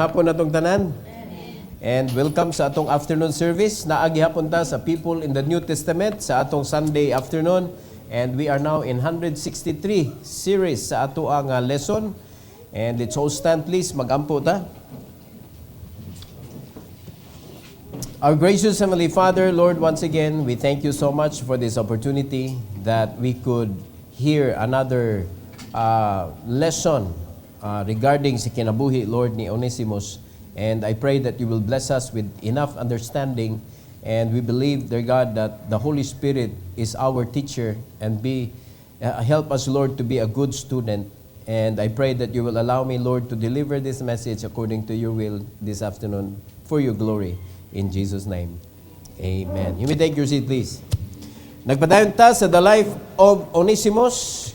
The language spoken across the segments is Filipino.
hapon natong tanan. And welcome sa atong afternoon service. Naagi hapon ta sa People in the New Testament sa atong Sunday afternoon. And we are now in 163 series sa ato ang lesson. And let's all stand please, magampo ta. Our gracious Heavenly Father, Lord, once again, we thank you so much for this opportunity that we could hear another lesson regarding sa kinabuhi, Lord, ni Onesimus. And I pray that you will bless us with enough understanding. And we believe, dear God, that the Holy Spirit is our teacher and help us, Lord, to be a good student. And I pray that you will allow me, Lord, to deliver this message according to your will this afternoon for your glory. In Jesus' name, amen. You may take your seat, please. Nagpadayon ta sa the life of Onesimus.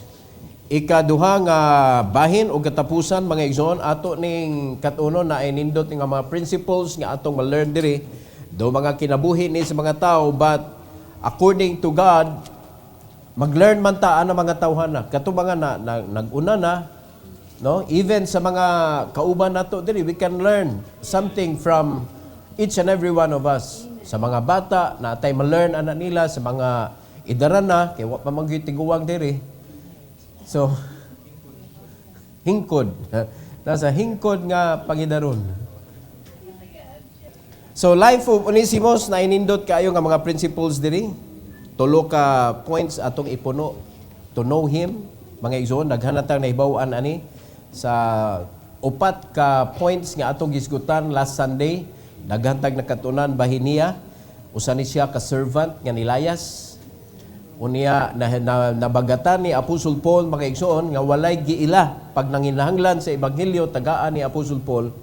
Ikaduha nga bahin o katapusan mga igsoon ato ning katuno na ay nindot nga mga principles nga atong ma-learn diri do mga kinabuhi ni sa mga tao, but according to God mag-learn man ta ana mga tawhana kato mga naguna na, no, even sa mga kauban nato diri we can learn something from each and every one of us. Sa mga bata na atay ma-learn ana nila, sa mga idaran na kay wa pa magyutiguwang diri. So, hingkod. Nasa hingkod nga pangidaron. So, life of Onesimus na inindot kayo nga mga principles diri. Tulo ka points atong ipuno to know him. Mga igsoon, naghanatang nahibawan ani sa upat ka points nga atong gisgutan last Sunday. Naghantag nakatunan bahin niya. Usa ni siya ka servant nga nilayas. Unya nabagatan ni Apostol Paul mga igsoon nga walay giila pag nanginahanglan sa ebanghelyo tagaan ni Apostol Paul,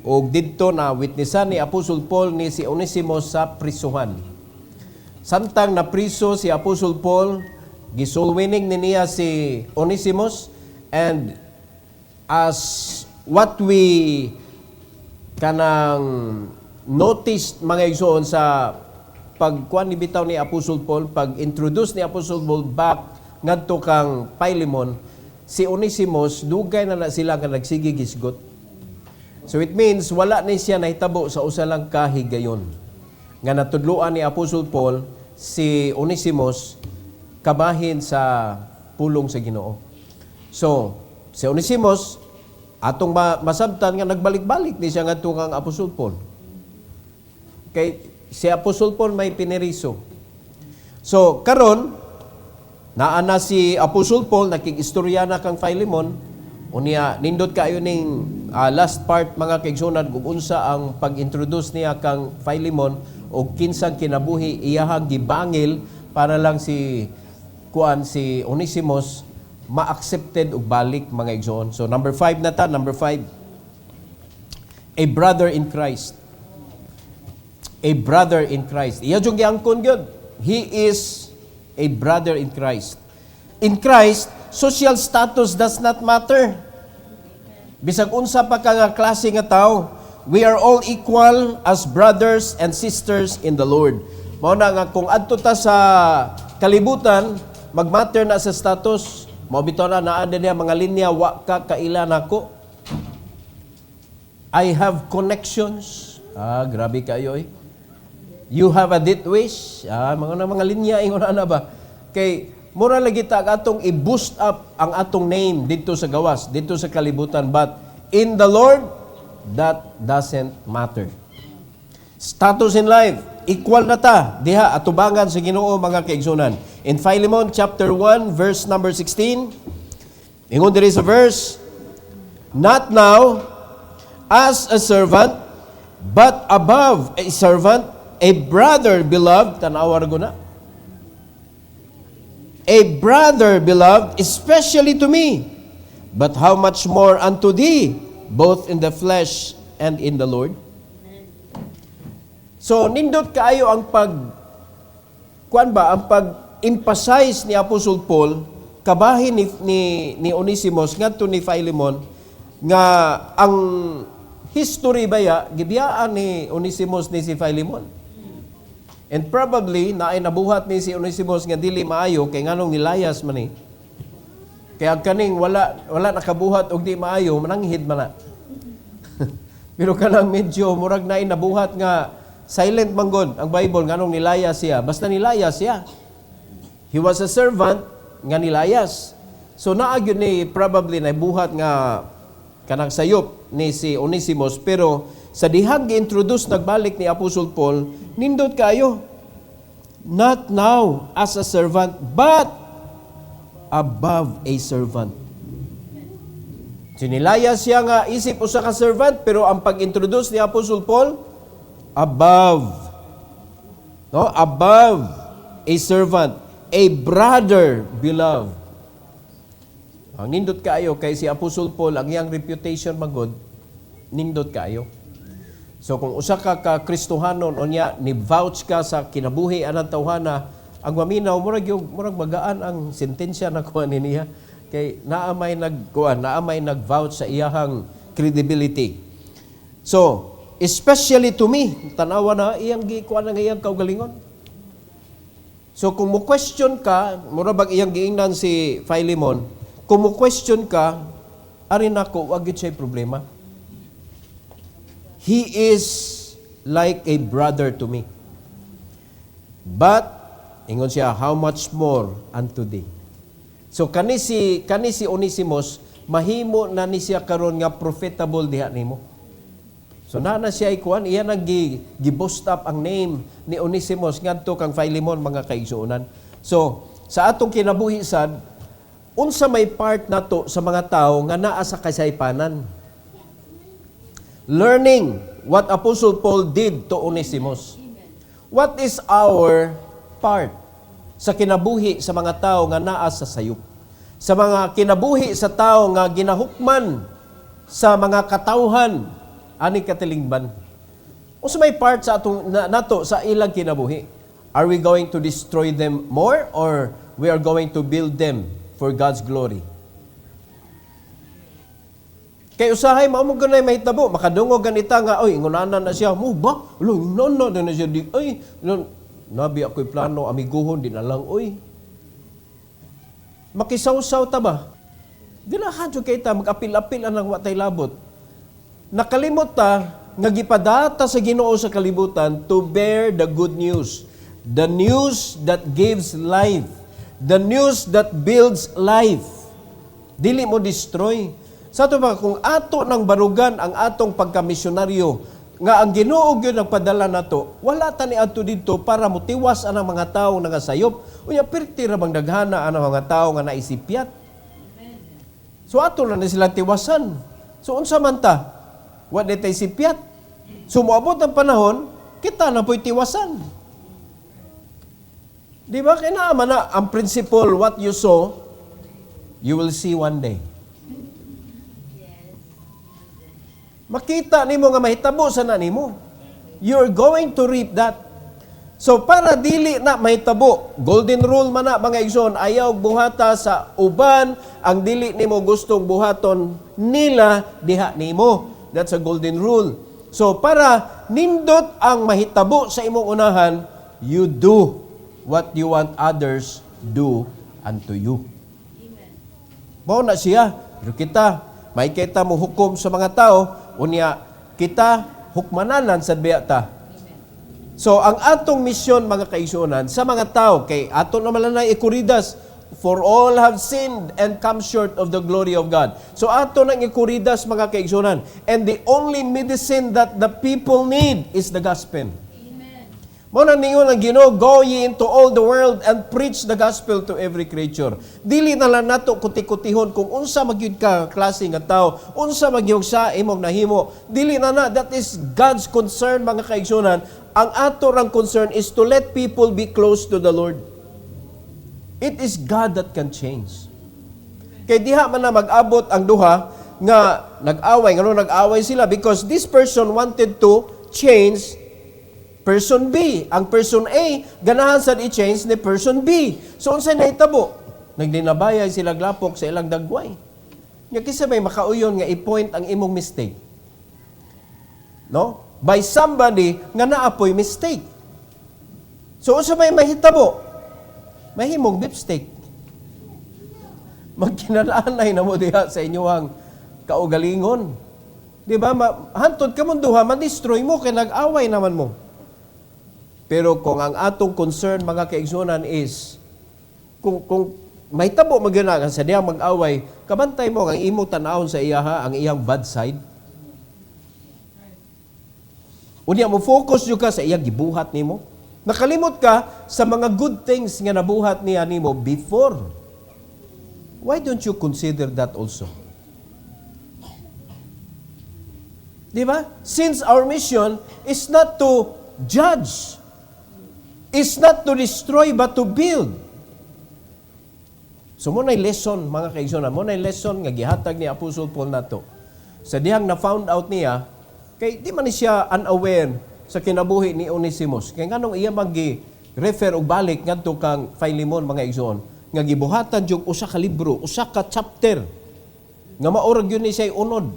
ug didto na witnessan ni Apostol Paul ni si Onesimus sa prisuhan. Samtang na priso si Apostol Paul, gisoul winning niya si Onesimus, and as what we kanang notice mga igsoon sa pagkuan ni bitaw ni Apostol Paul, pag-introduce ni Apostol Paul back ngadto kang Philemon, si Onesimus dugay na sila nga nagsige gisgot. So it means wala ni siya nahitabo sa usa lang ka higayon. Nga natudloan ni Apostol Paul si Onesimus kabahin sa pulong sa Ginoo. So si Onesimus atong masabtan nga nagbalik-balik ni siya ngadto kang Apostol Paul. Kay si Apostol Paul may pineriso. So, karon naana si Apostol Paul, nakikistorya na kang Philemon, unya, nindot kayo ning last part mga kaigsunan, kung unsa ang pag-introduce niya kang Philemon, o kinsang kinabuhi, iyahang gibangil, para lang si Onesimus, ma-accepted og balik mga igsoon. So, number 5 na ta, number 5. A brother in Christ. A brother in Christ. Iya jung giangkon gyud. He is a brother in Christ. In Christ, social status does not matter. Bisag unsa pa ka nga klase nga tao, we are all equal as brothers and sisters in the Lord. Mao na nga kung adto ta sa kalibutan, magmatter na sa status. Mao bitaw na naa niya mga linya, wa ka kaila nako. I have connections. Grabe kayo eh. You have a death wish. Mga linya ingon ana ba? Kay mura lagi ta atong i-boost up ang atong name dito sa gawas, dito sa kalibutan, but in the Lord that doesn't matter. Status in life, equal na ta diha atubangan sa Ginoo mga kaigsunan. In Philemon chapter 1 verse number 16, ingon diri sa verse, not now as a servant, but above a servant, a brother beloved, tanawa ra guna. A brother beloved, especially to me, but how much more unto thee, both in the flesh and in the Lord. So nindot kaayo ang ang pag-emphasize ni Apostol Paul kabahin ni Onesimus ngadto ni Philemon nga ang history baya gibiyaan ni Onesimus ni si Philemon. And probably, naay nabuhat ni si Onesimus nga dili maayo, kay nganong nilayas man eh. Kaya kaning wala nakabuhat og di maayo, mananghid man na. Pero kanang medyo murag na nabuhat nga silent manggod ang Bible nganong nilayas siya. Basta nilayas siya. He was a servant nga nilayas. So naagyon ni probably nabuhat nga kanang sayop ni si Onesimus, pero sa dihag gi-introduce nagbalik ni Apostle Paul, nindot kayo. Not now as a servant, but above a servant. Sinilayas siya nga isip usa ka servant, pero ang pag-introduce ni Apostle Paul, above. No? Above a servant, a brother beloved. Ang nindot kaayo kay si Apostle Paul, ang iyang reputation magod, nindot kaayo. So kung usa ka Kristohanon unya ni vouch ka sa kinabuhi anang tawhana, ang maminaw murag magaan ang sentensya na kuha niya kay naamay nag-vouch sa iyahang credibility. So, especially to me, tanawa na iyang gikuha na iyang kaugalingon. So kung mo question ka, murag iyang giingnan si Philemon, kung mo question ka, arin ako, wag gid siya problema. He is like a brother to me. But, ingon siya, how much more unto thee? So, kani si Onesimus, mahimo na ni siya karon nga profitable diha nimo. So, na siya ikuan, iya nag-boost up ang name ni Onesimus ngadto kang Philemon, mga kaigsuonan. So, sa atong kinabuhi sad, unsa may part nato sa mga tao nga naa sa kasaypanan. Learning what Apostle Paul did to Onesimus. What is our part sa kinabuhi sa mga tao nga naa sa sayop? Sa mga kinabuhi sa tao nga ginahukman sa mga katawhan ani katilingban. Unsa may part sa atong nato sa ilang kinabuhi? Are we going to destroy them more or we are going to build them for God's glory? Kay usahay mao mo ganay mahitabo, makadungog ganita nga oy ngunanan na siya, mo ba? Lo nono na siya di ay nabi ako'y plano amiguhon din na lang oy. Makisaw-saw ta ba? Ganahan jud kay ta mag-apil-apil anang wa tay labot. Nakalimot ta nga gipadata sa Ginoo sa kalibutan to bear the good news. The news that gives life. The news that builds life. Dili mo destroy. Sa ito ba, kung ato ng barugan ang atong pagkamisyonaryo, nga ang Ginoo gyud nagpadala nato, wala ta ni adto dito para mutiwas anang mga tawo nga sayop. Unya perti ra bang daghana anang mga tawo nga naisipyat. So ato na sila tiwasan. So unsa man ta? Wa tay sipyat. So moabot ang panahon, kita na po'y tiwasan. Di ba? Kaya naman na ang principle, what you sow, you will see one day. Makita nimo nga mahitabo sa nimo. You're going to reap that. So para dili na mahitabo, golden rule man na mga igsoon, ayaw buhata sa uban, ang dili nimo gustong buhaton nila diha nimo. That's a golden rule. So para nindot ang mahitabo sa imong unahan, you do what you want others do unto you. Mao na siya. Pero kita, may kita mo hukom sa mga tao, unya kita hukmananan sa biyata. So ang atong misyon mga kaigsuonan sa mga tao kay ato naman na ikuridas, for all have sinned and come short of the glory of God. So ato nang ikuridas mga kaigsuonan, and the only medicine that the people need is the gospel. Mo nang ningon ang Ginoo, go ye into all the world and preach the gospel to every creature. Dili na lang nato kuti-kutihon kung unsa magyud ka klase nga tao, unsa magyud sa imong nahimo. Dili na, that is God's concern mga kaigsuonan. Ang ato rang concern is to let people be close to the Lord. It is God that can change. Kay diha man na mag-abot ang duha nga nag-away, ngano nag-away sila because this person wanted to change person B. Ang person A, ganahan sad i-change ni person B. So, unsay nahitabo? Nagdinabayay sila glapok sa ilang dagway. Nga kisa may makauyon nga i-point ang imong mistake. No? By somebody nga naapoy mistake. So, unsa may mahitabo? Mahimong beefsteak. Magkinalanay na mo diha sa inyong kaugalingon. Di ba? Hantod ka mong duha, ma-destroy mo, kaya nag-away naman mo. Pero kung ang atong concern, mga kaigsunan, is, kung may tabo maganagan sa diyang mag-away, kabantay mo ang imo tanawon sa iyaha, ang iyang bad side. Unya mo focus yung ka sa iyang gibuhat nimo. Nakalimot ka sa mga good things nga nabuhat niya nimo before. Why don't you consider that also? Di ba? Since our mission is not to judge, is not to destroy, but to build. So mo na'y lesson, mga kaigsunan, mo na'y lesson nga gihatag ni Apostle Paul nato. Sa dihang na-found out niya, kay di man siya unaware sa kinabuhi ni Onesimus. Kaya nga nung iya mag-refer o balik ngadto kang Philemon, mga igsoon, nga gibuhatan yung usa ka libro, usa ka chapter, nga maurag yun ni siya unod.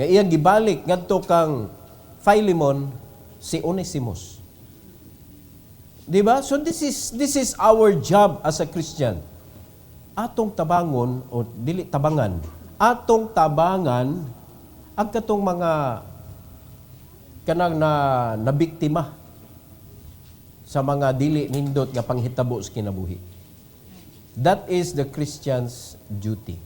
Nga iyang gibalik ngadto kang Philemon, si Onesimus. Di ba? So this is our job as a Christian. Atong tabangon, o dili tabangan, atong tabangan ang katong mga kanang na biktima sa mga dili nindot nga panghitabo sa kinabuhi. That is the Christian's duty.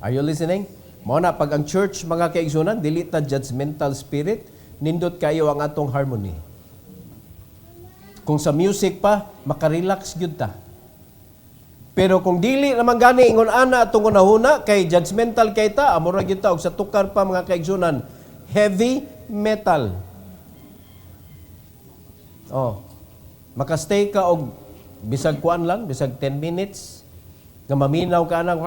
Are you listening? Mao na pag ang church, mga kaigsunan, dili ta judgmental spirit, nindot kayo ang atong harmony. Kung sa music pa, makarelax gyud ta. Pero kung dili naman gani ingon ana atong unahuna kay judgmental kay ta, amora gyud ta og sa tukar pa, mga kaigsunan, heavy metal. Oh. Makastay ka og bisag kuan lang, bisag 10 minutes nga maminaw ka nang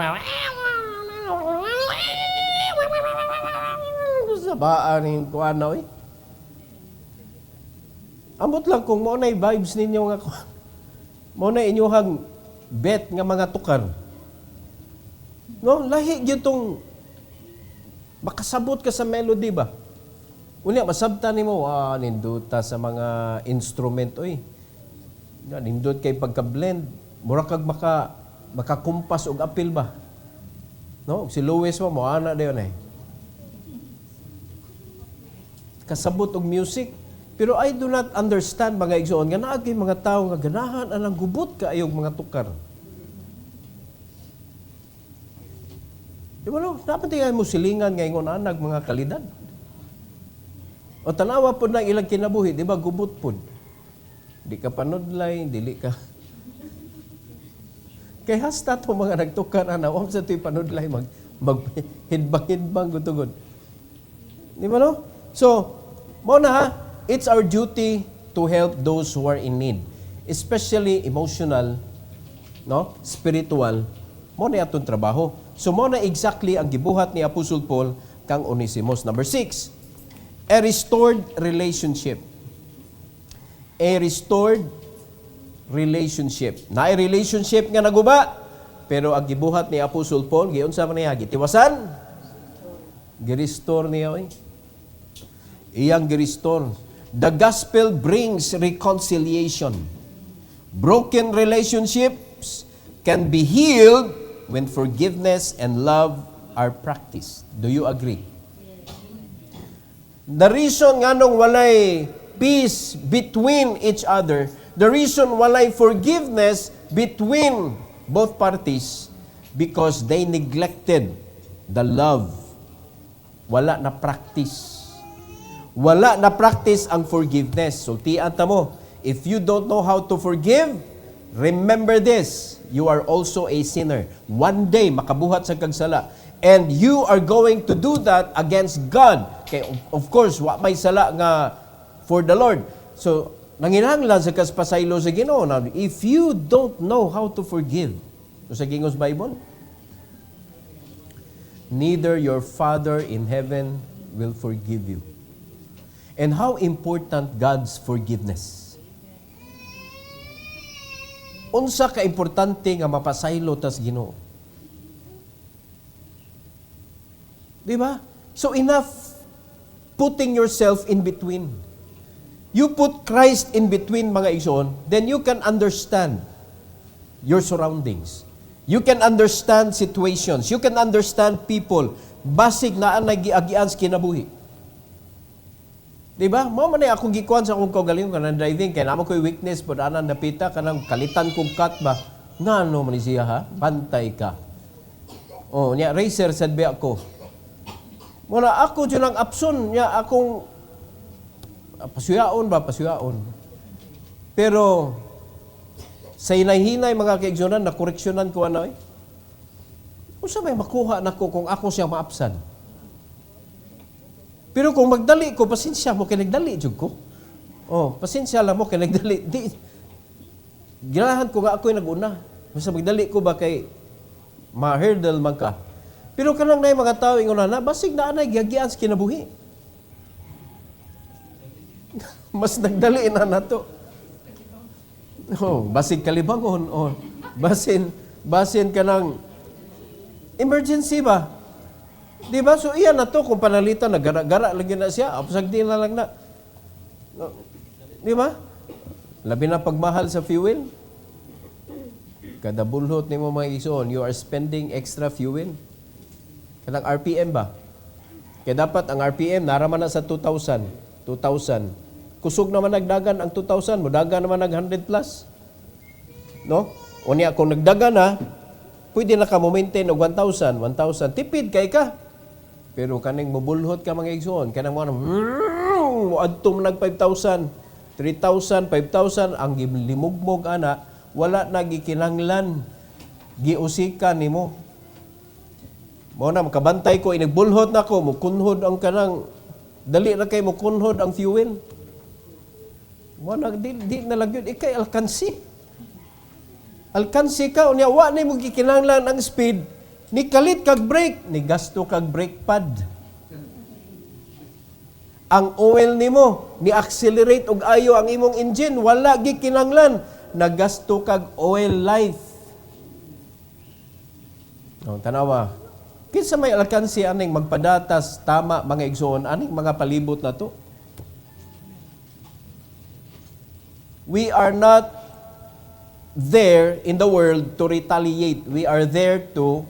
sabaan ning kuan na oy. Ambot lang kung mo nay vibes ninyo nga mo na inyong bet nga mga tukar. No, lahi gyud tong makasabot ka sa melody ba? Unya masabtan nimo ninduta sa mga instrument oy. Nindot kay pagka-blend, mura kag makakumpas og apil ba? No, si Louis mo ana dayon eh. Kasabot og music. Pero I do not understand, mga igsoon, nga naagay mga tao nga ganahan anang gubot kaayog mga tukar. Di ba no? Dapat tingnan mo silingan nga ingon anag mga kalidad. O tanawa po na ilang kinabuhi, di ba gubot po. Di ka panudlay, dili ka. Kay hasta to mga nagtukar ana, o sa to'y panudlay, mag-hidbang-hidbang gutugod. Di ba no? So, mo na ha, it's our duty to help those who are in need, especially emotional, no, spiritual. Mo na atong trabaho. So mo na exactly ang gibuhat ni Apostle Paul kang Onesimus. Number 6, a restored relationship. A restored relationship. Naay relationship nga naguba, pero ang gibuhat ni Apostle Paul, giunsa man niya gitiwasan, gi-restore niya oy. Iyang gi-restore. The gospel brings reconciliation. Broken relationships can be healed when forgiveness and love are practiced. Do you agree? The reason nga nung walay peace between each other, the reason walay forgiveness between both parties, because they neglected the love. Wala na practice. Wala na practice ang forgiveness. So, tiyan ta mo, if you don't know how to forgive, remember this, you are also a sinner. One day, makabuhat sa kagsala. And you are going to do that against God. Okay, of course, wa may sala nga for the Lord. So, nanginahanglan sa kaspasaylo sa Ginoo. Now, if you don't know how to forgive, so sa Gingos Bible, neither your Father in heaven will forgive you. And how important God's forgiveness. Unsa ka importante nga mapasaylo tas Ginoo. Di ba? So enough putting yourself in between. You put Christ in between, mga igsoon, then you can understand your surroundings. You can understand situations. You can understand people. Basig na ang nagiagian sa kinabuhi. Diba? Mo man akong gikuan sa akong kaugalingon kanang driving kay namo ko'y weakness pod anan napita kanang kalitan kong cut ba. Ngano man siya ha? Bantay ka. Oh, nya racer sad ba ako. Muna ako dyan ang apson nya akong pasuyaon. Pero sa hinay-hinay mga kaigsunan na koreksyonan ko ano eh. Unsa may makuha nako kung ako siya maapsan? Pero kung magdali ko, pasensya mo, kaya nagdali jud ko. Oh, pasensya lang mo, kaya nagdali. Di, ginahan ko nga ako'y nag-una. Basta magdali ko ba kay ma-hurdle man ka. Pero kanang na mga tao, inguna na, basig na anay, giyagian sa kinabuhi. Mas nagdali na nato. Oh, basig kalibangon. Oh, basin ka ng emergency ba? Di ba? So, iyan na to, kung panalitan, nagara-gara lagi na siya, apsagdi na lang na. Di ba? Labi na pagmahal sa fuel. Kada bulhot ni mo mga ison, you are spending extra fuel. Kanang RPM ba? Kaya dapat ang RPM, naraman na sa 2,000. Kusog naman nagdagan ang 2,000, mudagan naman nag 100 plus. No? O niya, kung nagdagan na, pwede na ka mo-maintain og 1,000. Tipid kay ka. Pero kaning mubulhot ka mga igsoon, kanang mga adto mo nag 5,000, 3,000, 5,000, ang limugmog ana, wala na gikinanglan, giusikan nimo. Mao na makabantay ko, inagbulhot na ko, mukunhod ang kanang, dali na kay mukunhod ang fuel. Mao na, di na lang yun, ikay alkansi. Alkansi ka, unya, wa na mo gikinanglan ang speed, ni kalit kag brake, ni gasto kag brake pad. Ang oil nimo ni accelerate og ayo ang imong engine, wala gi kinanglan, nagasto kag oil life. No, tanawa. Kinsa may alkansi aning magpadatas tama mga igsoon aning mga palibot na to? We are not there in the world to retaliate. We are there to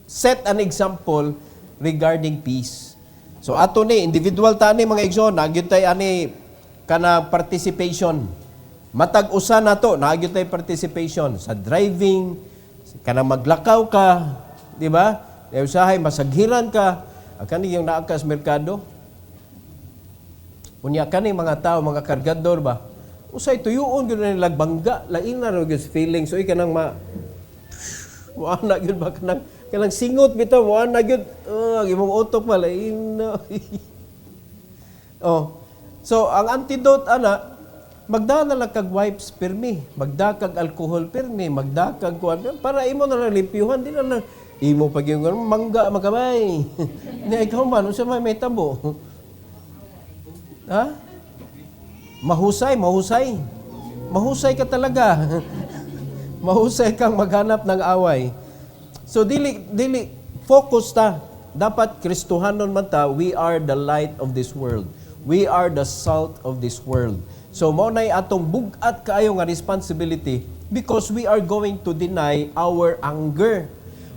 set an example regarding peace. So ato ni individual tani mga igsoon, nagyud tay ani kana participation. Matag usa nato, nagyud tay participation sa driving, kana maglakaw ka, di ba? Usahay masaghiran ka, kani yung naa ka sa merkado. Unya kani mga tao, mga kargador ba? Usay tuyoon gyud nila bangga, lain na ro gyud feeling. So kanang mo ana gyud ba kanang singot bitaw mo ana gyud imong utok pala ino. Oh. So ang antidote ana magda na lang kag wipes pirmi, magda kag alcohol pirmi, magda kag kuan para imo na lang limpyuhan di na lang imo pag yung mangga magabay. Ni ikaw man unsa may tabo? Ha? Mahusay ka talaga. Mahusay kang maghanap ng away. So dili focus ta. Dapat Kristohanon man ta, we are the light of this world. We are the salt of this world. So mao nay atong bugat kaayo nga responsibility because we are going to deny our anger.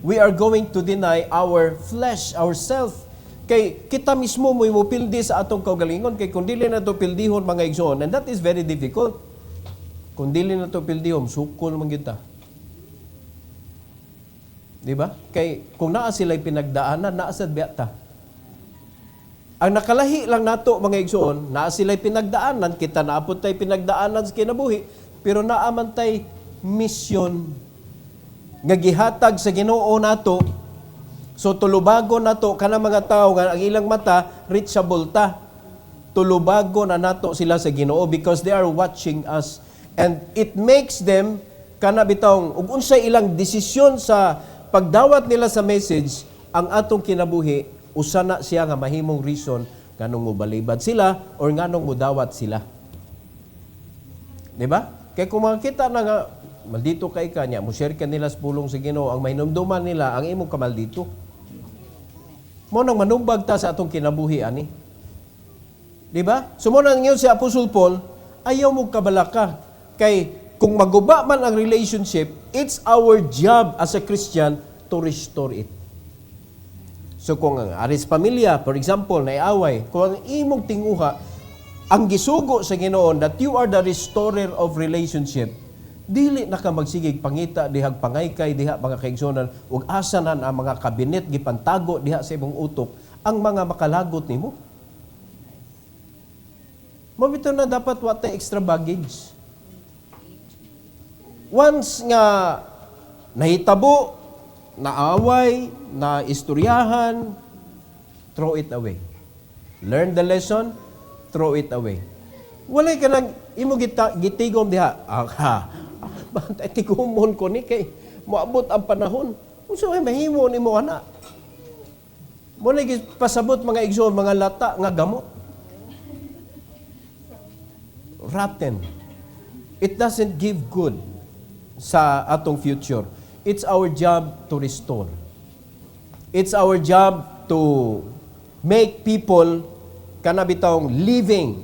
We are going to deny our flesh, ourself. Kay kita mismo mo pildi sa atong kaugalingon kay kung dili na to pildihon mga igsoon, and that is very difficult. Kung dili na to pildihon, sukol man kita. Di ba? Kay kung naa sila'y pinagdaanan, naa sad biyata. Ang nakalahi lang nato mga igsoon, naa sila'y pinagdaanan, kita naapod tay pinagdaanan sa kinabuhi, pero naaman tay mission nga gihatag sa Ginoo nato. So tulubago nato kana mga tao nga ang ilang mata reachable ta. Tulubago na nato sila sa Ginoo because they are watching us, and it makes them kana bitawng ug unsay ilang desisyon sa pagdawat nila sa message, ang atong kinabuhi usa na siya nga mahimong reason nganong mobalibad sila or nganong modawat sila. Di ba? Kay kung makita na nga maldito kay kanya, mo share ka nila sa pulong sa Ginoo, ang mahinumduman nila ang imong kamaldito. Mo nang manumbag ta sa atong kinabuhi ani. Di ba? So mo nang ingon si Apostle Paul, ayaw mo kabalaka kay kung maguba man ang relationship, it's our job as a Christian to restore it. So kung ang aris pamilya, for example, naiaway, kung ang imong tinguha, ang gisugo sa Ginoon that you are the restorer of relationship, dili na ka magsigig pangita, dihag pangaykay, diha mga kaigsunan, ug asanan ang mga kabinet, gipantago, diha sa imong utok, ang mga makalagot nimo. Mabito na dapat wata extra baggage. Once nga nahitabo, naaway, naistoryahan, throw it away. Learn the lesson, throw it away. Walay ka nang imo gitigom diha. Tigumon ko ni kay moabot ang panahon. Unsa may mahimo nimo ana? Mo na pasabot mga igsoon, mga lata nga gamot. Rotten. It doesn't give good sa atong future. It's our job to restore. It's our job to make people kanabitong living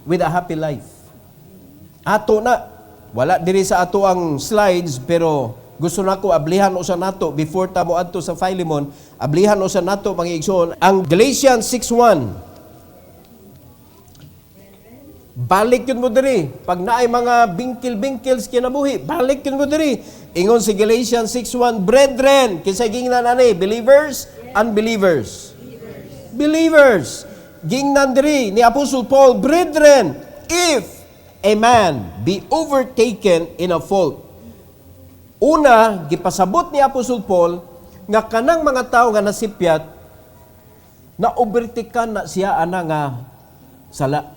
with a happy life. Ato na, wala diri sa ato ang slides, pero gusto nako ablihan usa nato before ta moadto sa Philemon, ablihan usa nato mga igsoon ang Galatians 6:1. Balik yun mo diri. Pag naay mga bingkil-bingkils kinabuhi, balik yun mo diri. Ingon si Galatians 6:1, brethren, kinsa gingnan ani? Believers, unbelievers. Believers. Gingnan diri ni Apostle Paul, brethren, if a man be overtaken in a fault. Una, gipasabot ni Apostle Paul nga kanang mga tao nga nasipyat na overtaken na siya ana nga sala.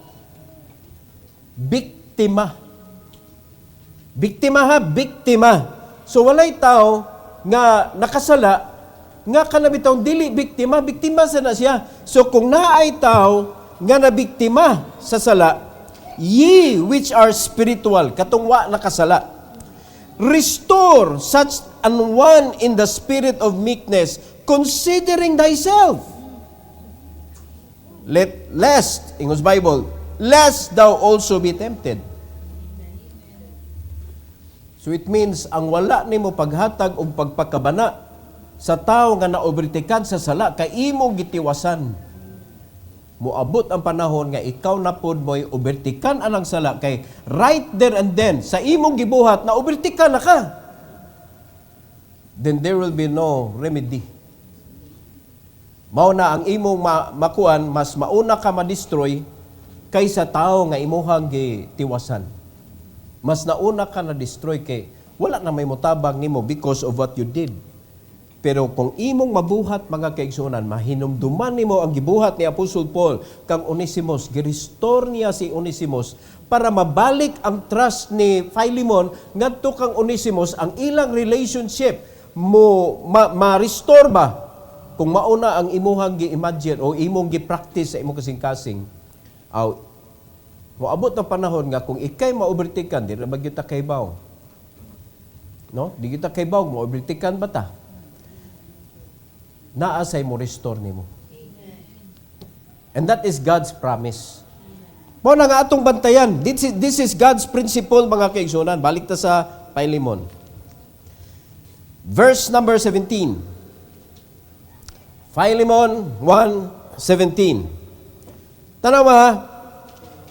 Biktima. Biktima ha, biktima. So walay tao nga nakasala, nga kanabitaw dili biktima, biktima sa na siya. So kung naay tao nga nabiktima sa sala, ye which are spiritual, katong wa nakasala, restore such an one in the spirit of meekness, considering thyself. Lest, ingos Bible, lest thou also be tempted. So it means, ang wala nimo paghatag o pagpakabana sa tao nga naobertikan sa sala, kay imong gitiwasan. Muabot ang panahon nga ikaw na pod mo'y obertikan anang sala, kay right there and then, sa imong gibuhat, na obertikan na ka. Then there will be no remedy. Mao na ang imong makuan, mas mauna ka ma-destroy kaysa tao nga imuhang gitiwasan. Mas nauna ka na-destroy kay wala na may mutabang nimo because of what you did. Pero kung imong mabuhat mga kaigsunan, mahinumduman nimo ang gibuhat ni Apostle Paul kang Onesimus, gi-restore niya si Onesimus para mabalik ang trust ni Philemon ngadto kang Onesimus, ang ilang relationship mo ma-restore ba kung mauna ang imuhang gi-imagine o imong gi-practice sa imong kasing-kasing. Moabot ng panahon nga kung ikay ma-overtaken, di na ba kita kaybaw? No? Di kita kaybaw, ma-overtaken ba ta? Naasay mo restore nimo. And that is God's promise. Mo na nga atong bantayan. This is God's principle, mga kaigsunan. Balik ta sa Philemon. Verse number 17. Philemon 1:17. Tanaw ha?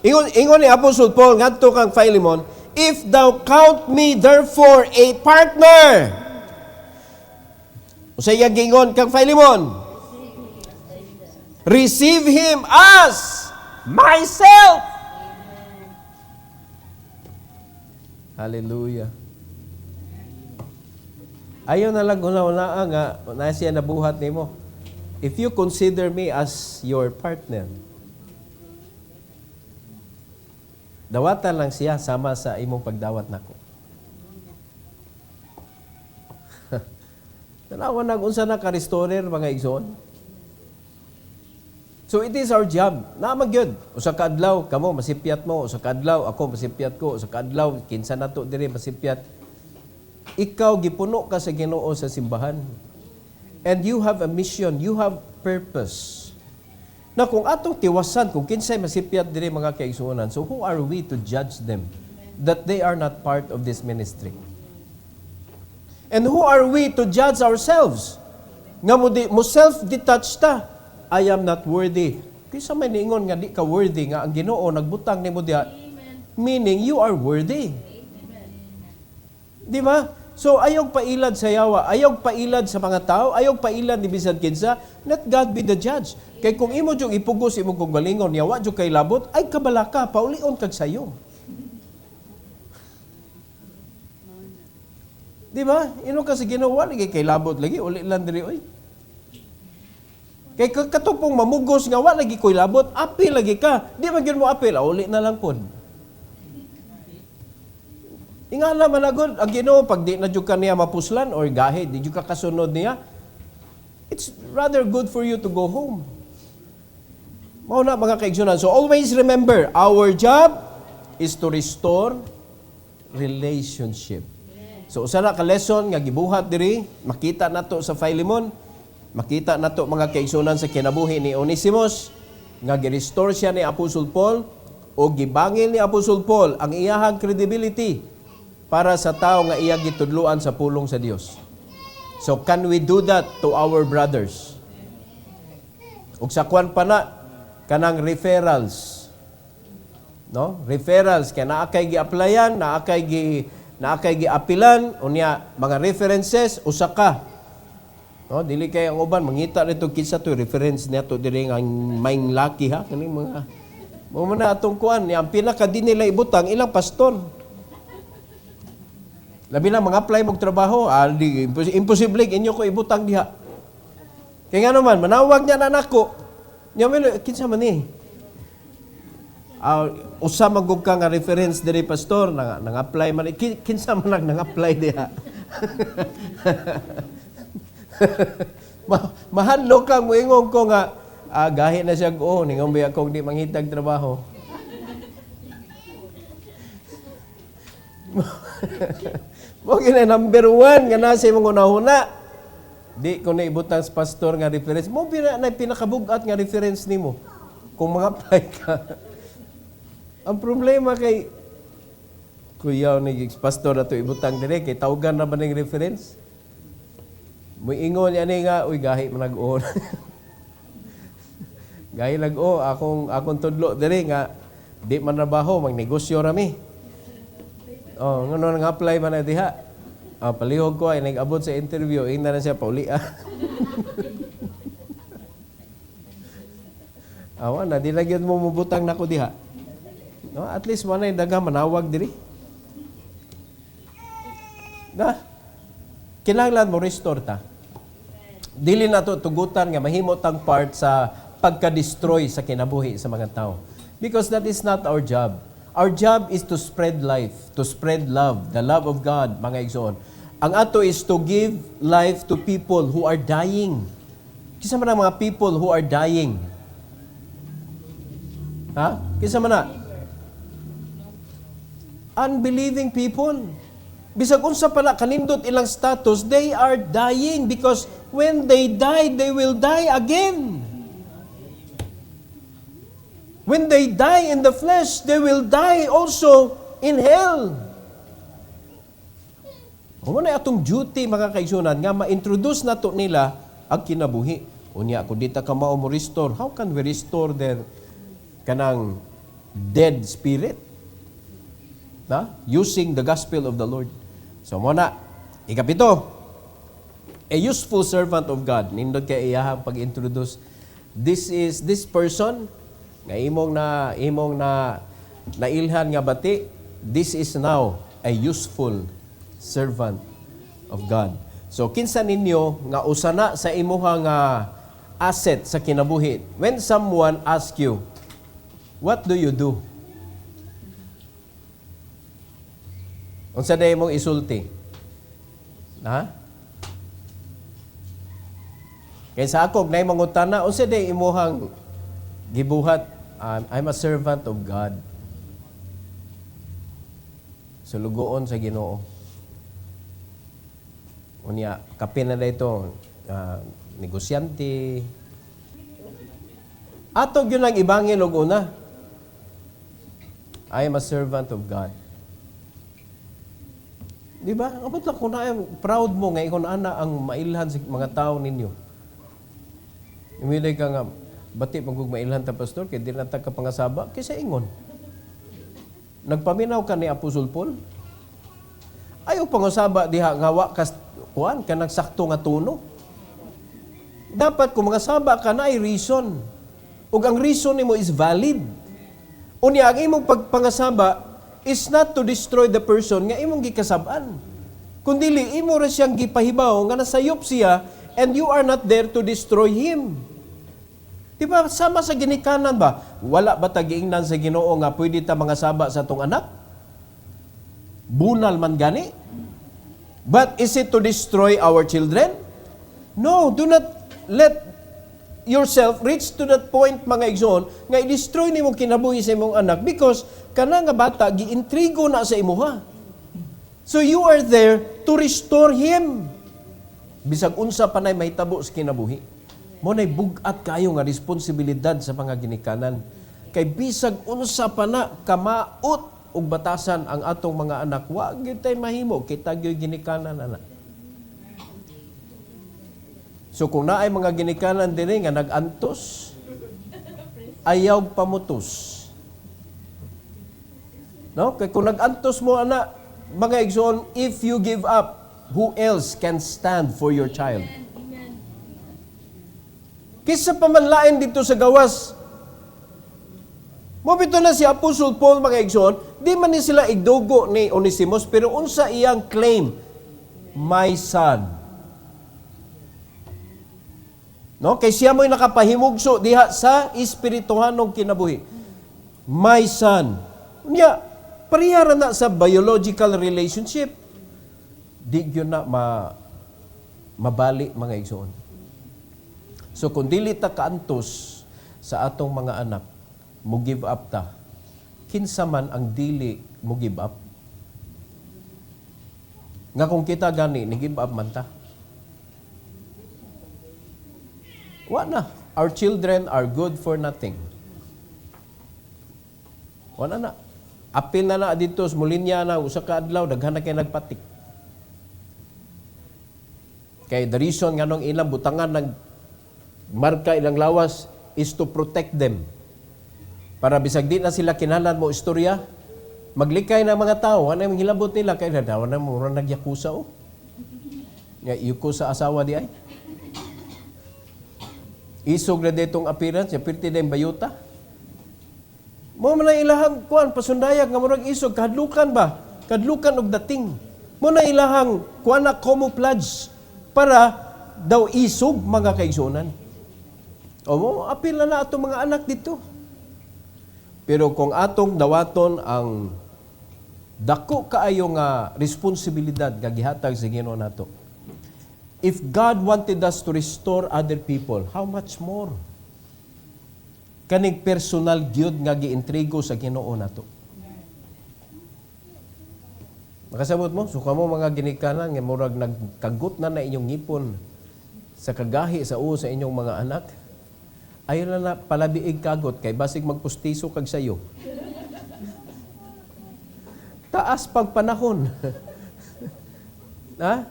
Ingon ni Apostle Paul ngadto kang Philemon, if thou count me therefore a partner. Usay gingon kang Philemon, receive him as myself. Hallelujah. Ayaw na lang una-una nga na siya nabuhat nimo. If you consider me as your partner, dawatan lang siya sama sa imong pagdawat nako. Tanawa nag-unsa na ka-restorer mga igsoon. So it is our job. Naamag yun. Usa ka adlaw kamo masipyat mo, usa ka adlaw ako masipyat ko, usa ka adlaw kinsa nato diri masipyat. Ikaw gipuno ka sa Ginoo sa simbahan. And you have a mission, you have purpose. Na kung atong tiwasan, kung kinsay masipyat diri mga kaigsuonan, so who are we to judge them that they are not part of this ministry? And who are we to judge ourselves? Nga mo self-detached ta. I am not worthy. Kaysa may niingon nga di ka worthy, nga ang Ginoo nagbutang nimo diha, meaning you are worthy. Di ba? So, ayog pailad sa yawa, ayog pailad sa mga tao, ayog pailad ni bisan kinsa, let God be the judge. Kay kung imo jung ipugos imo kung galingon, yawa jung kay labot, ay kabalaka, paulion kag sayo. Di ba? Ino kasi ginawa, lagi kay labot lagi, uli lang diri, oy. Kay katupong mamugos nga, wala lagi ko'y labot, apil lagi ka. Di man yun mo apil, uli na lang pod. Ingala managod, ang Ginoo pag di na jud ka niya mapuslan or gahid, di jud ka kasunod niya, it's rather good for you to go home. Mao na mga kaigsunan. So always remember, our job is to restore relationship. So usa na ka lesson nga gibuhat diri, makita nato sa Philemon, makita nato mga kaigsunan sa kinabuhi ni Onesimus nga gi-restore siya ni Apostle Paul o gibangil ni Apostle Paul ang iyahang credibility para sa tao nga iya gitudluan sa pulong sa Dios. So can we do that to our brothers? Ug sa kwan pa na kanang referrals. No? Referrals kay naa kay gi-applyan, naa kay gi-apilan unya mga references usa ka. No, dili kay ang uban mangita nito kinsa to reference niya to diri nga maing laki ha kani mga mo na atong kuan yang pinaka di nila ibutang ilang pastor. Labi na mga apply mong trabaho, imposible inyo ko ibutang diha. Kaya nga naman, manawag niya na nako. Niya may, kinsa man eh. Usa magug ka nga reference diri pastor, nang apply man. Kinsa man nang apply diha. Mahadlo kang moingon ko nga, gahi na siya ko, ningon ba akong di manghitag trabaho. Mo gina number 1 nga nasa imong unahuna. Di ko na ibutang sa pastor nga reference. Mo na pinakabugat nga reference nimo kung mga-apply ka. Ang problema kay kuya ni pastor na to ibutang dire kay tawgan na ba ning reference? Mo ingon ani nga uy gahi man nag-o. Gahi nag-o akong tudlo dire nga di man trabaho magnegosyo rami. Oh, ngano nang apply man na diha? Palihog ko ay nag-abot sa interview, ina na siya paulia. Awa na di lagi mo mubutang nako diha. No, at least man ay daga manawag diri. Na kinahanglan mo restore ta. Dili na to tugutan nga mahimo tang part sa pagka-destroy sa kinabuhi sa mga tao. Because that is not our job. Our job is to spread life, to spread love, the love of God, mga igsoon. Ang ato is to give life to people who are dying. Kisa man ang mga people who are dying? Ha? Kisa man na? Unbelieving people. Bisag unsa pala kanindot ilang status, they are dying because when they die, they will die again. When they die in the flesh, they will die also in hell. Kung ano atong duty, mga kaigsunan, nga ma-introduce na to nila ang kinabuhi. Unya, kung di ta ka mao mo restore, how can we restore their kanang dead spirit? Na? Using the gospel of the Lord. So, muna, ikapito, a useful servant of God. Nindot kay iyahang pag-introduce. This person, nga imong na nailhan nga bati, this is now a useful servant of God. So kinsa ninyo nga usana sa imuha nga asset sa kinabuhi, when someone ask you, what do you do? Unsa day mong isulti? Ha? Kaya sa ako, na mangutana, unsa day imuhang gibuhat? I'm a servant of God. Sulugoon sa Ginoo. Unya, kapin na ito, negosyante. Atog yun ang ibangin og una. I am a servant of God. Di ba? Abot lang kung proud mo nga ikon ana ang mailhan sa mga tao ninyo. Imilay ka nga, bati magug mailhan ta pastor, kaya di na ta kapangasaba, kaysa ingon. Nagpaminaw ka ni Apostol Paul? Ayaw pangasaba diha nga wa kas kuan ka nagsakto nga tuno. Dapat kung mga saba ka na ay reason. Ug ang reason nimo is valid. Unya ang imong pagpangasaba is not to destroy the person nga imong gikasab-an. Kundili imo ra siyang gipahibaw nga nasayop siya and you are not there to destroy him. Diba, sama sa ginikanan ba? Wala ba tagiingnan sa Ginoo nga pwede ta mga saba sa atong anak? Bunal man gani? But is it to destroy our children? No, do not let yourself reach to that point, mga igsoon, nga i-destroy nimo kinabuhi sa imong anak because kana nga bata giintrigo na sa imuha. So you are there to restore him. Bisag unsa pa nay mahitabo sa kinabuhi. Mo nay bugat kayo nga responsibilidad sa mga ginikanan. Kay bisag unsa pa na kamaot og batasan ang atong mga anak, wa gyud tay mahimo kita gyud ginikanan ana. So kung naay mga ginikanan dinhi nga nag-antos, ayaw pamutos. No? Kay kung nag-antos mo ana, mga igsoon, if you give up, who else can stand for your child? Kisa pamanlain dito sa gawas. Mobito na si Apostol Paul, mga igsoon, di man ni sila igdugo ni Onesimus, pero unsa iyang claim? My son. No? Kay siya mo'y nakapahimugso diha sa espirituhanong kinabuhi. My son. Unya, parihara na sa biological relationship. Di yun na mabali, mga igsoon. So kung dili ta kaantos sa atong mga anak, mo give up ta. Kinsa man ang dili mo give up? Nga kung kita gani, ni give up man ta. Wa na. Our children are good for nothing. Wa na. Apil na dito sa Molinya na usa ka adlaw daghan na kay nagpatik. Kay the reason nga nung ilang butangan marka ilang lawas is to protect them. Para bisag di na sila kinahanglan mo istorya, maglikay na mga tao, ano yung hilabot nila, kaya daw na mura nagyakusa o. Yuko sa asawa di ay. Isog na ditong appearance, ya pirti na yung bayuta. Mo man ilahang kuan pasundayag nga murag isog, kadlukan ba? Kadlukan og dating. Mo na ilahang kuan na camouflage para daw isog mga kaigsunan. O mo, apil na atong mga anak dito. Pero kung atong dawaton ang dako kaayo nga responsibilidad nga gihatag sa Ginoo nato. If God wanted us to restore other people, how much more? Kaning personal gyud nga giintrigo sa Ginoo nato. Makasabot mo, suka mo mga ginikanan nga murag nagkagut na inyong ngipon sa kagahi sa sa inyong mga anak. Ayaw na palabiig kagot kay basig magpustiso kag sayo. Taas pag panahon. Ha?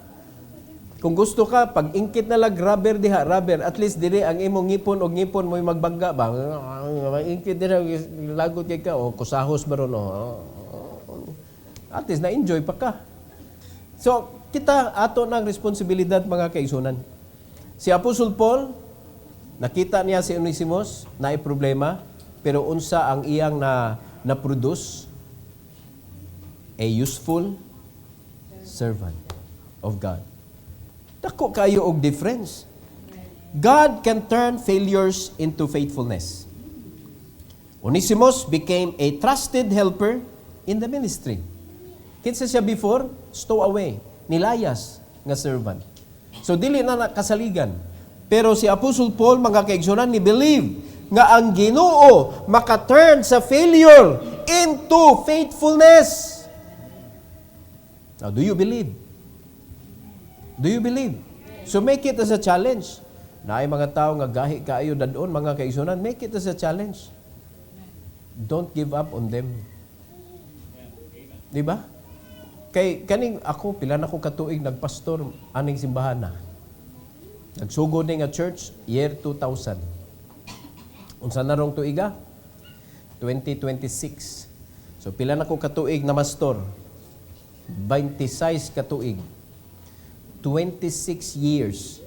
Kung gusto ka, pag ingkit na lang rubber diha, rubber, at least dire ang imong ngipon o ngipon mo'y magbangga ba? Ingkit dire, lagot kay ka, o kusahos ba ron, o. At least na-enjoy pa ka. So, kita ato ng responsibilidad mga kaigsunan. Si Apostol Paul, nakita niya si Onesimus na ay problema, pero unsa ang iyang na-produce? A useful servant of God. Dako kayo og difference. God can turn failures into faithfulness. Onesimus became a trusted helper in the ministry. Kinsa siya before? Stowaway, nilayas nga servant. So dili na nakasaligan. Pero si Apostle Paul, mga kaigsunan, ni believe nga ang Ginoo maka-turn sa failure into faithfulness. Now, do you believe? Do you believe? So make it as a challenge. Naay mga tao nga gahi kaayo dadon, mga kaigsunan, make it as a challenge. Don't give up on them. Di ba? Kay kaning ako pila na ko katuig nagpastor aning simbahan na. Nagsugod ni nga church year 2000. Unsa na rong tuiga? 2026. So pila na ko katuig na mastor? 26 katuig. 26 years.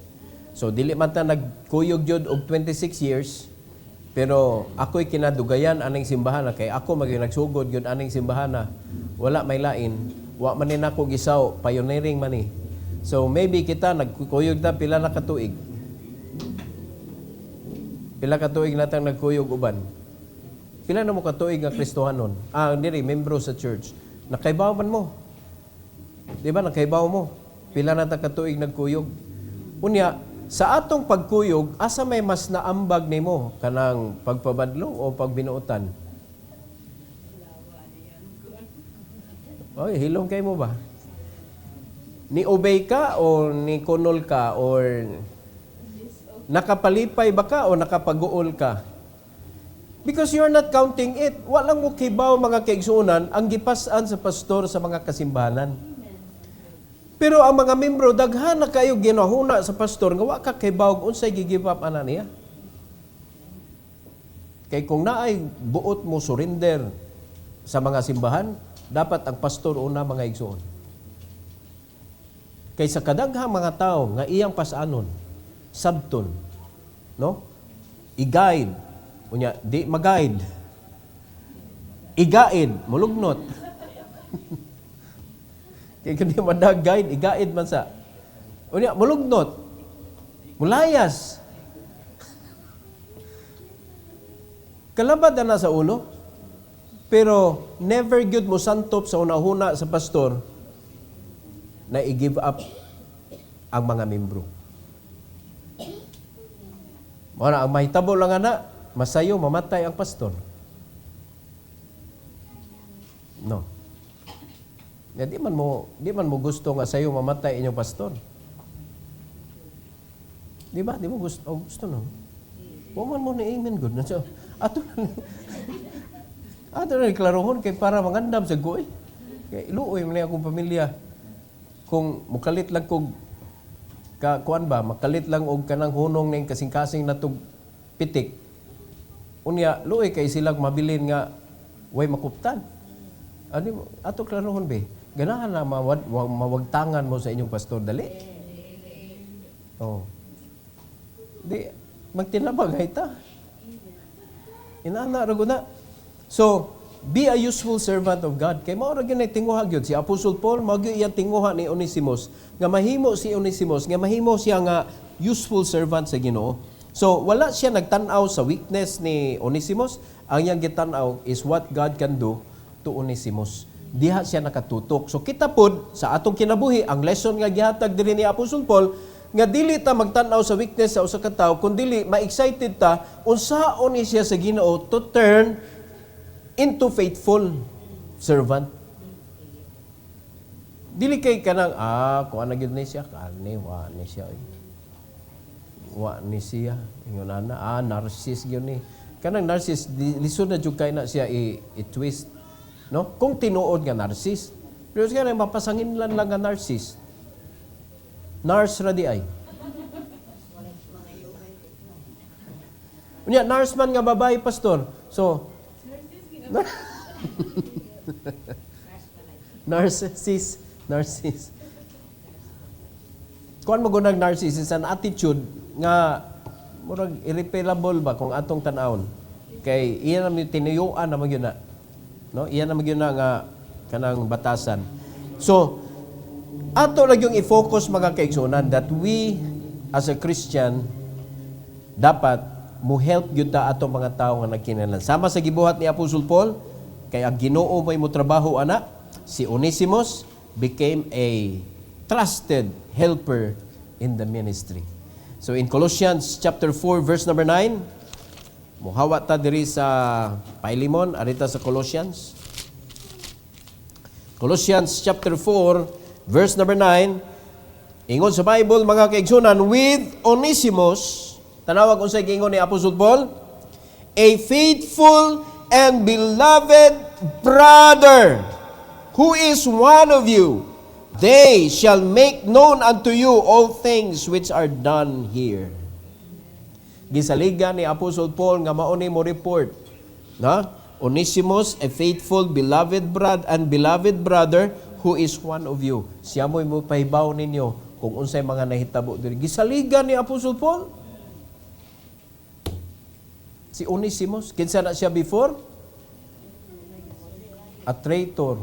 So dili man ta nagkuyog jud og 26 years, pero ako'y kinadugayan aning simbahan na kay ako nagsugod gyud aning simbahan na wala may lain, wa man ni nako gisaw, pioneering man ni. So maybe kita nagkuyog ta pila na katuig. Pila katuig natang nagkuyog uban. Pila na mo katuig nga Kristohanon? Diri membro sa church. Nakaibaw man mo. Di ba nakaibaw mo? Pila na ta katuig nagkuyog. Unya, sa atong pagkuyog, asa may mas naambag nimo kanang pagpabadlong o pagbinuotan? Oy, hilong kay mo ba? Ni obey ka o ni kunol ka or nakapalipay ba ka o nakapag-uol ka? Because you're not counting it. Walang mo kibaw mga kaigsuunan ang gipasan sa pastor sa mga kasimbahanan. Pero ang mga membro, daghan na kayo ginahuna sa pastor, nga wa ka kibaw unsay gi-give up ana niya. Kay kung naay buot mo surrender sa mga simbahan, dapat ang pastor una mga igsuon. Kay sa kadaghang mga tao nga iyang pasanon, sabton, no? I-guide, unya di mag-guide. I-guide, mulugnot. Kaya kanya madag-guide, i-guide man sa. Unya, mulugnot. Mulayas. Kalabad na sa ulo. Pero never good mo santop sa unahuna sa pastor na i-give up ang mga membro. Ang mahitabo lang na, masayo, mamatay ang pastor. No. Di man mo gusto nga sayo mamatay inyong pastor. Di ba? Di mo gusto no? Waman mo na amen good. So, ato na iklarohon kay para mangandam sa goy. Kay iluoy man akong pamilya. Kung mukalit lang kog kuan ba, makalit lang og kanang hunong ning kasing-kasing natug pitik. Unya luoy kay silang mabilin nga way makuptan. Ano ato klarohon be? Ganahan na mawagtangan mo sa inyong pastor dali. Oh. Di magtinabag ay ta. Inana ra guna. So, be a useful servant of God. Kay mao ra gyud tinguha gyud si Apostle Paul, mao gyud iyang tinguha ni Onesimus nga mahimo si Onesimus nga mahimo siya nga useful servant sa Ginoo. So, wala siya nagtan-aw sa weakness ni Onesimus. Ang iyang gitan-aw is what God can do to Onesimus. Diha siya nakatutok. So kita pod sa atong kinabuhi ang lesson nga gihatag diri ni Apostle Paul nga dili ta magtan-aw sa weakness sa usa ka tawo kundi ma-excited ta unsaon ni siya sa Ginoo to turn into faithful servant. Dili kay kanang kuan na gyud ni siya kani wa ni siya. Wa ni siya ingon ana narcissist gyud ni. Kanang narcissist lisod na jud kay na siya i-twist. No? Kung tinuod nga narcissist. Pero kaya mapasangin lang nga narcissist. Nars ra di ay. Unya, nars man nga babae, pastor. So, narcissist. Kuan mo gunang narcissist an attitude nga murag irreparable ba kung atong tan-awon. Kay iya naman tinuyuan naman yun na. No, iyan naman yun nga kanang batasan. So, ato lang yung i-focus mga kaigsunan that we as a Christian dapat mo help gyud ta atong mga tawo nga nagkinahanglan. Sama sa gibuhat ni Apostle Paul, kay ang Ginoo may mo trabaho ana, si Onesimus became a trusted helper in the ministry. So in Colossians chapter 4 verse number 9, muhawa ta diri sa Pailimon, arita sa Colossians. Colossians chapter 4, verse number 9. Ingon sa Bible, mga kaigsunan, with Onesimus, tanawag unsay giingon ni Apostle Paul, a faithful and beloved brother who is one of you, they shall make known unto you all things which are done here. Gisaligan ni Apostle Paul nga mao ni mo report, na Onesimus, a faithful, beloved brother, who is one of you. Siya mo'y mo pahibaw ninyo kung unsay mga nahitabo diri. Gisaligan ni Apostle Paul. Si Onesimus, kinsa na siya before? A traitor.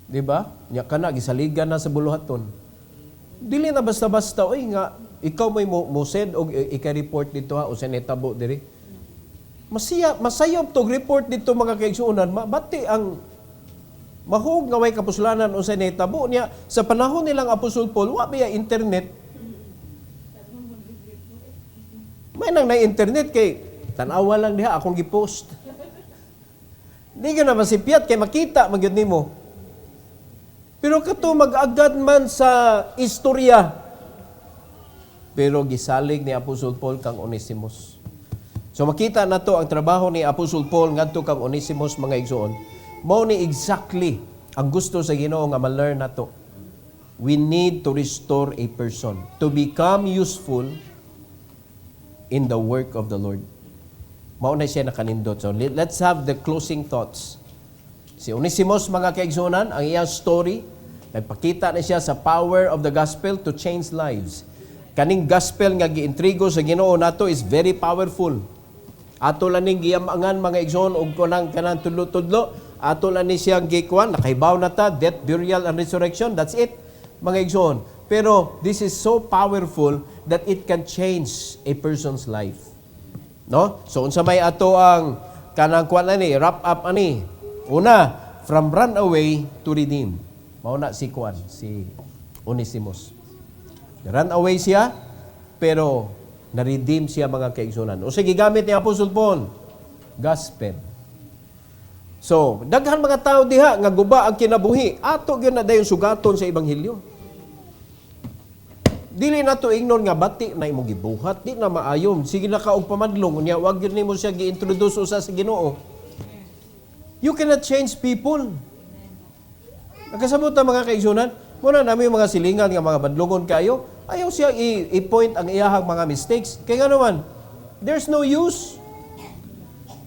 Diba? Nya kana gisaligan na sa buluhaton. Dili na basta-basta oy nga ikaw may mo send og ika-report dito ha o sa netabo diri. Masayop tog report dito mga kaigsuonan, bati ang mahog nga way kapuslanan o sa netabo niya sa panahon nilang Apostol Paul wa biya internet. May nang na internet kay tan-awa lang diha akong gi-post. Di ka na masipyat kay makita magyud nimo. Pero kato mag-agad man sa istorya. Pero gisalig ni Apostle Paul kang Onesimus. So makita na to ang trabaho ni Apostle Paul ngadto kang Onesimus mga igsoon. Mao ni exactly ang gusto sa Ginoo nga ma-learn nato. We need to restore a person to become useful in the work of the Lord. Mao na siya nakanindot. So let's have the closing thoughts. Si Onesimus mga kaigsuonan, ang iyang story, nagpakita na siya sa power of the gospel to change lives. Kaning gospel nga giintrigo sa Ginoo nato is very powerful. Ato lang ning giyamangan mga igsoon og kanang tudlo-tudlo, ato lang ni siyang gikuan, nakahibaw na ta, death, burial, and resurrection, that's it mga igsoon. Pero this is so powerful that it can change a person's life. No? So unsa may ato ang kanang kuan ani, wrap up ani. Una, from run away to redeem. Mao na si kuan, si Onesimus. Run away siya, pero na-redeem siya mga kaigsunan. O sige, gamit ni Apostle Paul, gospel. So, daghan mga tao diha nga guba ang kinabuhi. Ato gyud na dayon sugaton sa ebanghelyo. Dili na to ignon nga bati na imong gibuhat, di na maayon. Sige na ka og pamadlong unya wag gyud nimo siya gi-introduce usa sa Ginoo. You cannot change people. Nagkasabot na mga kaigsunan, muna namin yung mga silingan nga mga badlungon kayo, ayaw siya i-point ang iyahang mga mistakes. Kaya nga naman, there's no use.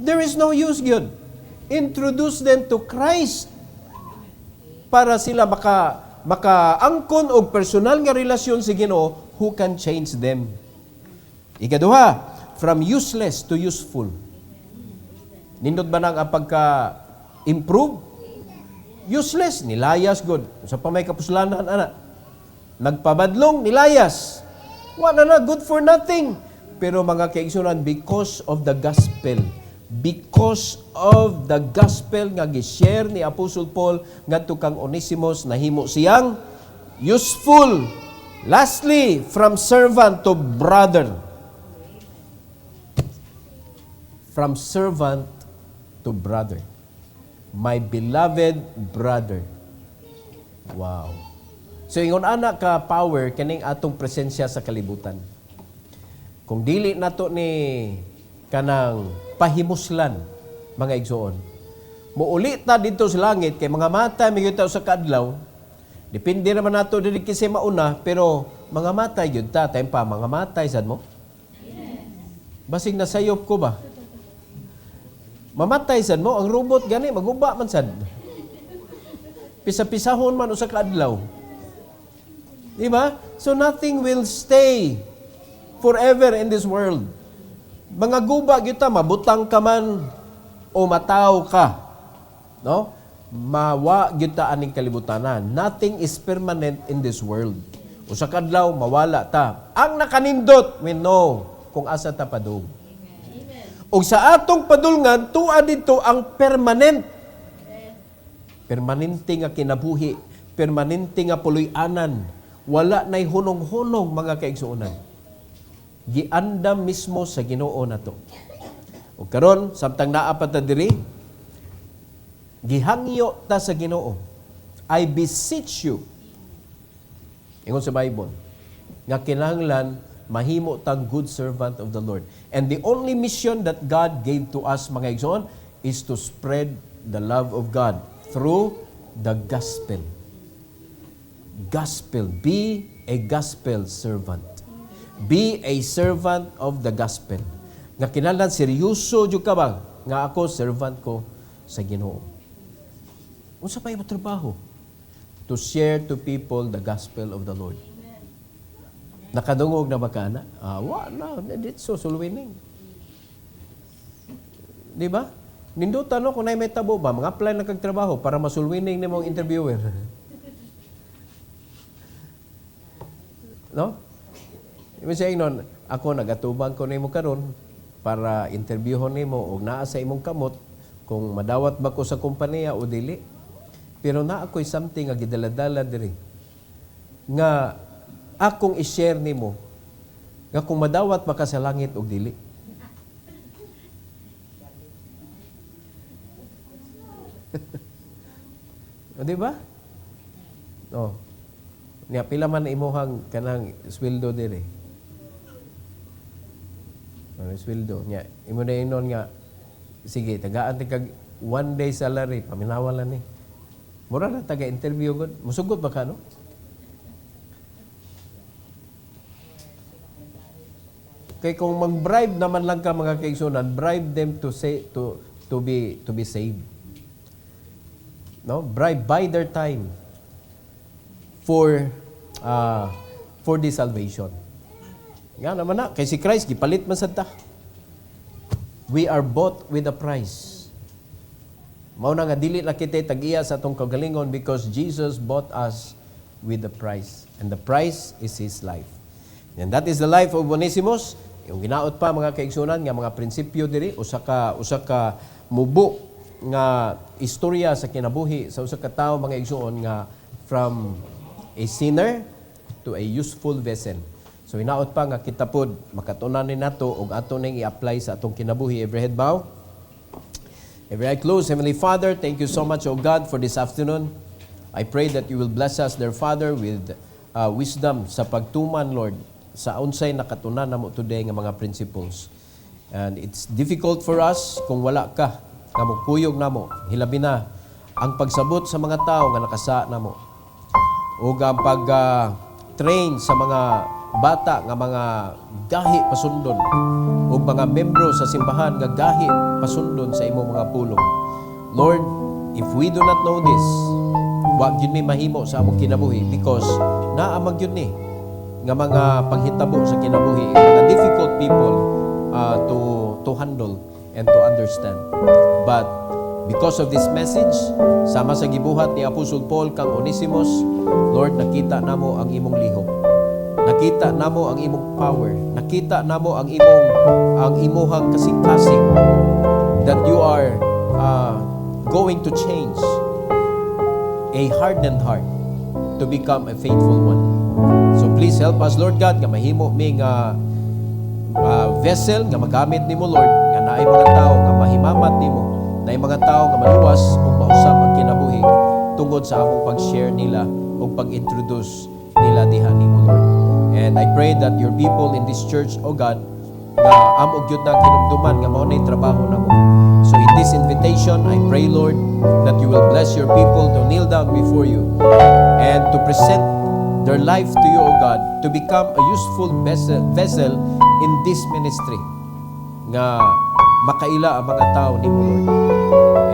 There is no use, God. Introduce them to Christ para sila makaangkon og personal nga relasyon sa Ginoo who can change them. Ikaduha, from useless to useful. Nindot ba nang ang pagka-improve? Useless, nilayas God. Sa pamay kapuslanan, anak. Nagpabadlong, nilayas. Wala na, good for nothing. Pero mga kaigsunan, because of the gospel nga gi-share ni Apostle Paul ngadto kang Onesimus, nahimo siyang useful. Lastly, from servant to brother. From servant to brother. My beloved brother. Wow. So, ingon anak ka power, kaning atong presensya sa kalibutan. Kung dili nato ni kanang pahimuslan, mga igsoon, muuli ta dito sa langit, kay mga mata, may yun sa kadlaw, depende naman nato dili kasi mauna, pero mga mata yun ta, tayo pa, mga mata, sad mo? Basig nasayop ko ba? Mamatay sad mo, ang robot gani, maguba man sad. Pisa-pisahon man o sa kaadlaw. Di ba? So nothing will stay forever in this world. Mga guba kita, mabutang ka man o mataw ka. No? Mawa kita aning kalibutanan. Nothing is permanent in this world. O sa kadlaw, mawala ta. Ang nakanindot, we know kung asa ta padung. O sa atong padulngan, tuwa dito ang permanent. Permanente nga kinabuhi. Permanente nga puloy-anan. Wala na'y hunong-hunong mga kaigsuonan. Giandam mismo sa Ginoo na to. O karon, samtang naapat na diri, gihangyo ta sa Ginoo. I beseech you. Ingon sa Bible, nga kinahanglan mahimo tang good servant of the Lord. And the only mission that God gave to us, mga igsoon, is to spread the love of God through the gospel. Gospel. Be a gospel servant. Be a servant of the gospel. Nga kinahanglan seryoso jud ka ba nga ako servant ko sa Ginoo. Unsa pa imong trabaho? To share to people the gospel of the Lord. Nakadungog na ba ka na? Wala. Dito sulwining. Di ba? Nindutan no, kung may tabo ba, mga apply na kagtrabaho para masulwining ni mong interviewer. No? Ibig sabihin nun, ako nagatubang ko nimo karon para interviewon nimo og naa sa imong kamot kung madawat ba ko sa kompanya o dili. Pero na ako'y something nga gidaladala diri nga akong i-share nimo nga kung madawat ba ka sa langit o dili. O, di ba? O. Niya, pila man imuhang kanang sweldo dire. Sweldo. Niya, imo na inon nga, sige, tagaan kag one day salary, paminawalan ni. Mura na taga-interview ko. Musugot ba ka, no? Kaya kung mag-bribe naman lang ka mga kaigsunan, bribe them to be saved. No, bribe by their time for the salvation. Nga naman na, kay si Christ gipalit man sad ta. We are bought with a price. Mao na nga dili na kita tag-iya sa atong kagalingon because Jesus bought us with a price, and the price is His life. And that is the life of Onesimus. Yung ginaot pa mga kaigsunan nga mga prinsipyo diri usa ka mubo nga istorya sa kinabuhi sa usa ka tawo mga igsuon nga from a sinner to a useful vessel. So hinaot pa nga kita pod makatunan ni nato og ato ning i-apply sa atong kinabuhi. Every head bow. Every eye closed. Heavenly Father, thank you so much, O God, for this afternoon. I pray that you will bless us, dear Father, with wisdom sa pagtuman, Lord, sa unsay nakatunan namo today nga mga principles. And it's difficult for us kung wala ka nga mukuyog namo, hilabi na ang pagsabot sa mga tao nga nakasa namo. O ang pag-train sa mga bata nga mga gahi pasundon o mga membro sa simbahan nga gahi pasundon sa imong mga pulong. Lord, if we do not know this, wag yun ni mahimo sa among kinabuhi because naamag yun ni nga mga panghitabo sa kinabuhi, mga difficult people to handle and to understand. But because of this message, sama sa gibuhat ni Apostol Paul kang Onesimus, Lord, nakita namo ang imong lihok. Nakita namo ang imong power. Nakita namo ang imuhang kasing-kasing that you are going to change a hardened heart to become a faithful one. So please help us, Lord God, nga mahimo ming vessel nga magamit nimo, Lord, nga naay mga tao nga mahimamat nimo, naay mga tao nga maluwas ug mausab ang kinabuhi tungod sa among pag-share nila o pag-introduce nila diha nimo, Lord. And I pray that your people in this church, O God, nga amog gyud nang hinumduman nga mao nay trabaho namo. So in this invitation, I pray, Lord, that you will bless your people to kneel down before you and to present their life to you, O God, to become a useful vessel in this ministry nga makaila ang mga tao nimo, Lord.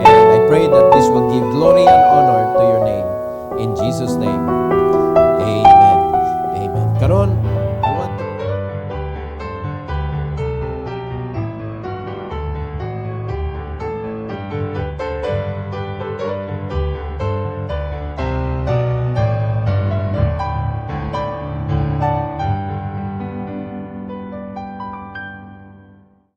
And I pray that this will give glory and honor to your name. In Jesus' name.